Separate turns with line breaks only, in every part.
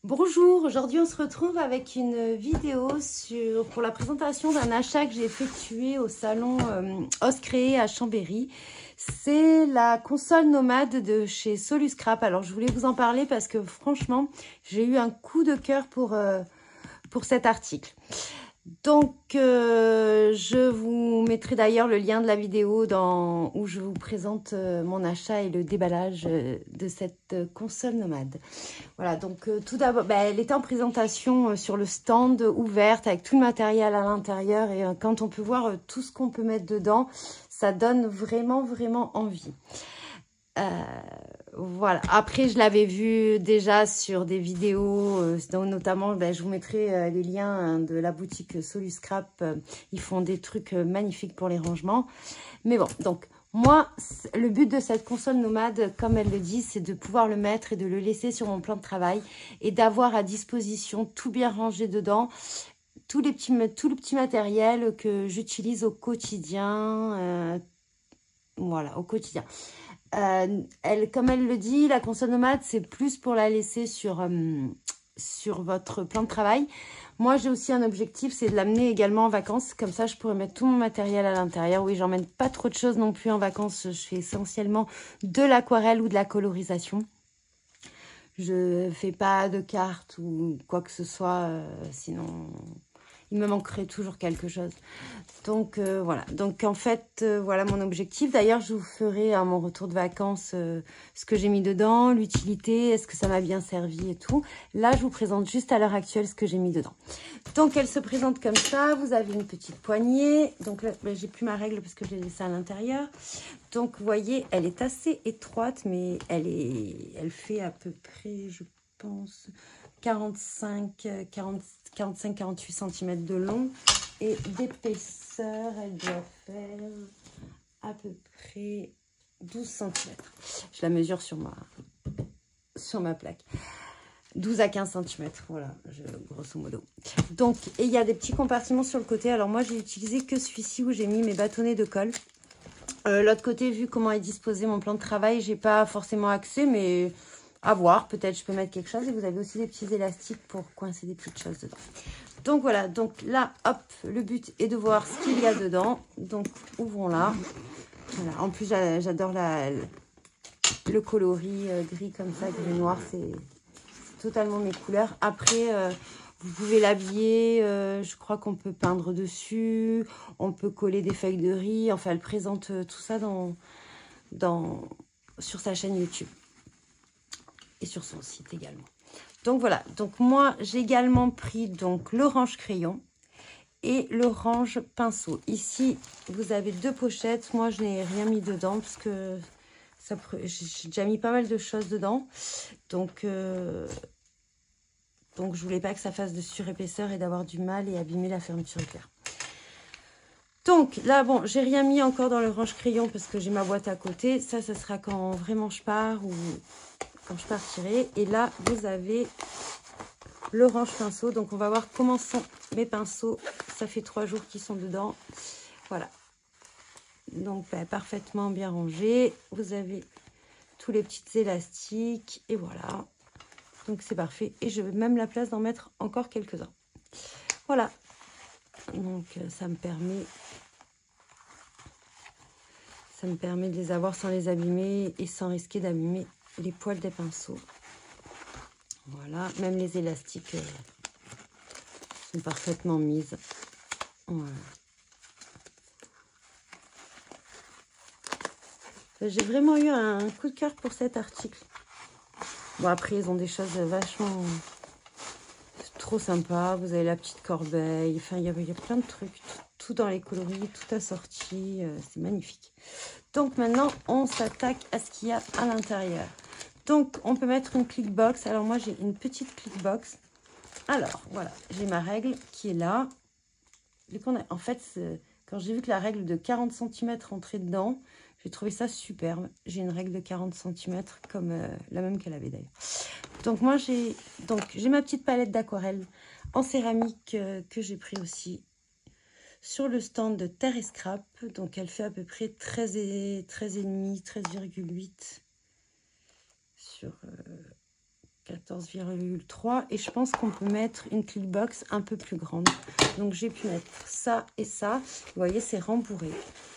Bonjour, aujourd'hui on se retrouve avec une vidéo pour la présentation d'un achat que j'ai effectué au salon Os Créé à Chambéry. C'est la console nomade de chez Soluscrap. Alors je voulais vous en parler parce que franchement j'ai eu un coup de cœur pour cet article. Donc, je vous mettrai d'ailleurs le lien de la vidéo où je vous présente mon achat et le déballage de cette console nomade. Voilà, donc tout d'abord, elle était en présentation sur le stand ouverte avec tout le matériel à l'intérieur et quand on peut voir tout ce qu'on peut mettre dedans, ça donne vraiment envie. Voilà, après je l'avais vu déjà sur des vidéos, notamment je vous mettrai les liens de la boutique Soluscrap, ils font des trucs magnifiques pour les rangements. Mais bon, donc moi, le but de cette console nomade, comme elle le dit, c'est de pouvoir le mettre et de le laisser sur mon plan de travail et d'avoir à disposition tout bien rangé dedans, tout le petit matériel que j'utilise au quotidien, voilà, au quotidien. Comme elle le dit, la console nomade, c'est plus pour la laisser sur votre plan de travail. Moi, j'ai aussi un objectif, c'est de l'amener également en vacances. Comme ça, je pourrais mettre tout mon matériel à l'intérieur. Oui, j'emmène pas trop de choses non plus en vacances. Je fais essentiellement de l'aquarelle ou de la colorisation. Je fais pas de cartes ou quoi que ce soit, sinon il me manquerait toujours quelque chose. Donc voilà, donc en fait voilà mon objectif. D'ailleurs je vous ferai à mon retour de vacances ce que j'ai mis dedans, l'utilité, est-ce que ça m'a bien servi et tout. Là je vous présente juste à l'heure actuelle ce que j'ai mis dedans. Donc elle se présente comme ça, vous avez une petite poignée. Donc là j'ai plus ma règle parce que je l'ai laissée à l'intérieur. Donc vous voyez elle est assez étroite mais elle fait à peu près je pense 45-48 cm de long et d'épaisseur, elle doit faire à peu près 12 cm. Je la mesure sur ma plaque. 12 à 15 cm, voilà, grosso modo. Donc, et il y a des petits compartiments sur le côté. Alors moi, j'ai utilisé que celui-ci où j'ai mis mes bâtonnets de colle. L'autre côté, vu comment est disposé mon plan de travail, j'ai pas forcément accès, mais à voir. Peut-être je peux mettre quelque chose. Et vous avez aussi des petits élastiques pour coincer des petites choses dedans. Donc voilà, donc là, hop, le but est de voir ce qu'il y a dedans. Donc ouvrons-la. Voilà. En plus, j'adore le coloris gris comme ça, gris noir, c'est totalement mes couleurs. Après, vous pouvez l'habiller, je crois qu'on peut peindre dessus, on peut coller des feuilles de riz. Enfin, elle présente tout ça sur sa chaîne YouTube et sur son site également. Donc voilà, donc moi j'ai également pris donc l'orange crayon et l'orange pinceau. Ici vous avez deux pochettes, moi je n'ai rien mis dedans parce que j'ai déjà mis pas mal de choses dedans. Donc je voulais pas que ça fasse de surépaisseur et d'avoir du mal et abîmer la fermeture éclair. Donc là bon, j'ai rien mis encore dans l'orange crayon parce que j'ai ma boîte à côté. Ça sera quand vraiment je pars ou quand je partirai. Et là, vous avez l'orange pinceau. Donc, on va voir comment sont mes pinceaux. Ça fait 3 jours qu'ils sont dedans. Voilà. Donc, parfaitement bien rangé. Vous avez tous les petits élastiques. Et voilà. Donc, c'est parfait. Et je vais même la place d'en mettre encore quelques-uns. Voilà. Donc, ça me permet de les avoir sans les abîmer et sans risquer d'abîmer les poils des pinceaux. Voilà, même les élastiques sont parfaitement mises. Voilà. J'ai vraiment eu un coup de cœur pour cet article. Bon, après, ils ont des choses vachement trop sympas. Vous avez la petite corbeille. Enfin, il y a plein de trucs. Tout dans les coloris, tout assorti. C'est magnifique. Donc, maintenant, on s'attaque à ce qu'il y a à l'intérieur. Donc, on peut mettre une clickbox. Alors, moi, j'ai une petite clickbox. Alors, voilà, j'ai ma règle qui est là. En fait, quand j'ai vu que la règle de 40 cm rentrait dedans, j'ai trouvé ça superbe. J'ai une règle de 40 cm comme la même qu'elle avait d'ailleurs. Donc, moi, j'ai ma petite palette d'aquarelle en céramique que j'ai pris aussi sur le stand de Terre et Scrap. Donc, elle fait à peu près 13,5, 13,8 sur 14 14,3 et je pense qu'on peut mettre une clipbox un peu plus grande. Donc j'ai pu mettre ça et ça. Vous voyez, c'est rembourré.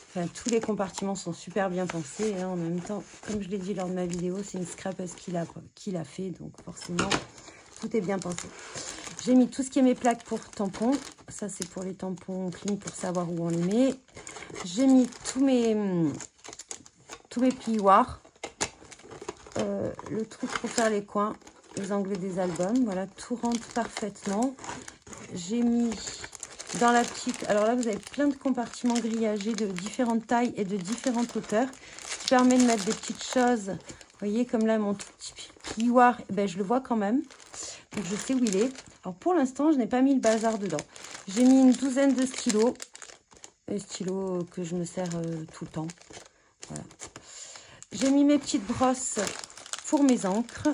Enfin, tous les compartiments sont super bien pensés. Et en même temps, comme je l'ai dit lors de ma vidéo, c'est une scrapeuse qui l'a fait. Donc forcément, tout est bien pensé. J'ai mis tout ce qui est mes plaques pour tampons. Ça, c'est pour les tampons clean pour savoir où on les met. J'ai mis tous mes plioirs. Le truc pour faire les coins, les angles des albums. Voilà, tout rentre parfaitement. J'ai mis dans la petite... Alors là, vous avez plein de compartiments grillagés de différentes tailles et de différentes hauteurs. Ce qui permet de mettre des petites choses. Vous voyez, comme là, mon tout petit plioir, ben, je le vois quand même. Donc, je sais où il est. Alors, pour l'instant, je n'ai pas mis le bazar dedans. J'ai mis une douzaine de stylos. Les stylos que je me sers tout le temps. Voilà. J'ai mis mes petites brosses pour mes encres.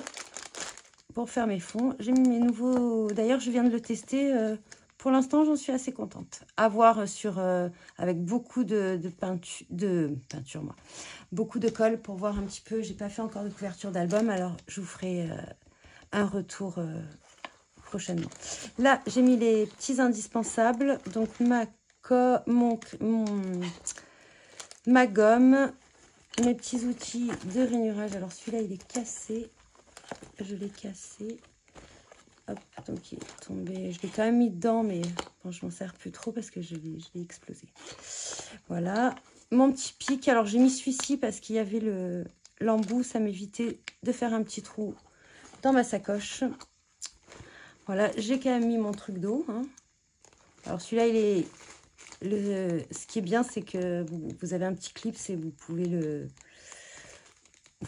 Pour faire mes fonds. J'ai mis mes nouveaux... D'ailleurs, je viens de le tester. Pour l'instant, j'en suis assez contente. À voir sur... avec beaucoup de peinture, moi. Beaucoup de colle pour voir un petit peu. J'ai pas fait encore de couverture d'album. Alors, je vous ferai un retour prochainement. Là, j'ai mis les petits indispensables. Donc, ma gomme. Mes petits outils de rainurage. Alors, celui-là, il est cassé. Je l'ai cassé. Hop, donc il est tombé. Je l'ai quand même mis dedans, mais bon, je m'en sers plus trop parce que je l'ai explosé. Voilà. Mon petit pic. Alors, j'ai mis celui-ci parce qu'il y avait l'embout. Ça m'évitait de faire un petit trou dans ma sacoche. Voilà. J'ai quand même mis mon truc d'eau. Hein. Alors, celui-là, il est... ce qui est bien, c'est que vous avez un petit clip et vous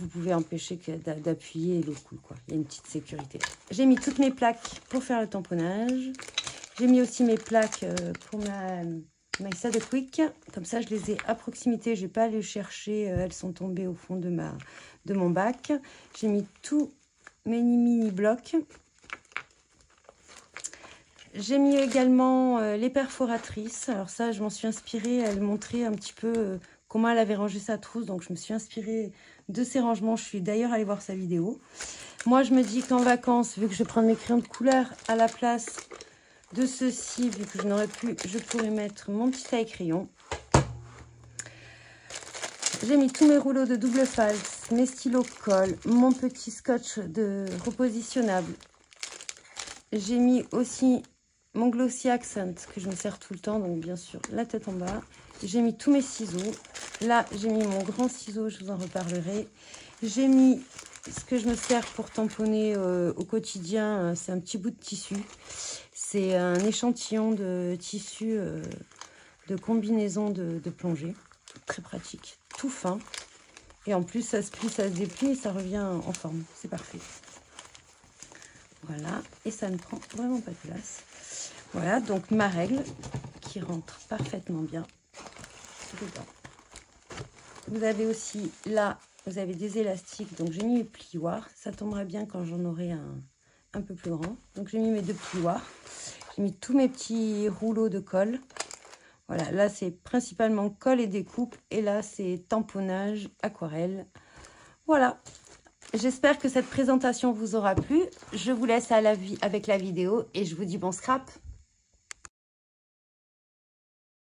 pouvez empêcher d'appuyer et l'eau coule, quoi. Il y a une petite sécurité. J'ai mis toutes mes plaques pour faire le tamponnage. J'ai mis aussi mes plaques pour ma Sada Quick. Comme ça, je les ai à proximité. Je n'ai pas à les chercher. Elles sont tombées au fond de mon bac. J'ai mis tous mes mini blocs. J'ai mis également les perforatrices. Alors ça, je m'en suis inspirée. Elle montrait un petit peu comment elle avait rangé sa trousse. Donc, je me suis inspirée de ces rangements. Je suis d'ailleurs allée voir sa vidéo. Moi, je me dis qu'en vacances, vu que je vais prendre mes crayons de couleur à la place de ceci, vu que je n'aurais plus, je pourrais mettre mon petit taille-crayon. J'ai mis tous mes rouleaux de double face, mes stylos colle, mon petit scotch de repositionnable. J'ai mis aussi mon Glossy Accent que je me sers tout le temps, donc bien sûr la tête en bas. J'ai mis tous mes ciseaux. Là, j'ai mis mon grand ciseau, je vous en reparlerai. J'ai mis ce que je me sers pour tamponner au quotidien. C'est un petit bout de tissu. C'est un échantillon de tissu de combinaison de plongée. Très pratique, tout fin. Et en plus, ça se plie, ça se déplie et ça revient en forme. C'est parfait. Voilà, et ça ne prend vraiment pas de place. Voilà, donc ma règle qui rentre parfaitement bien dedans. Vous avez aussi là, vous avez des élastiques, donc j'ai mis mes plioirs. Ça tombera bien quand j'en aurai un peu plus grand. Donc j'ai mis mes deux plioirs. J'ai mis tous mes petits rouleaux de colle. Voilà, là c'est principalement colle et découpe. Et là c'est tamponnage, aquarelle. Voilà. J'espère que cette présentation vous aura plu. Je vous laisse avec la vidéo et je vous dis bon scrap.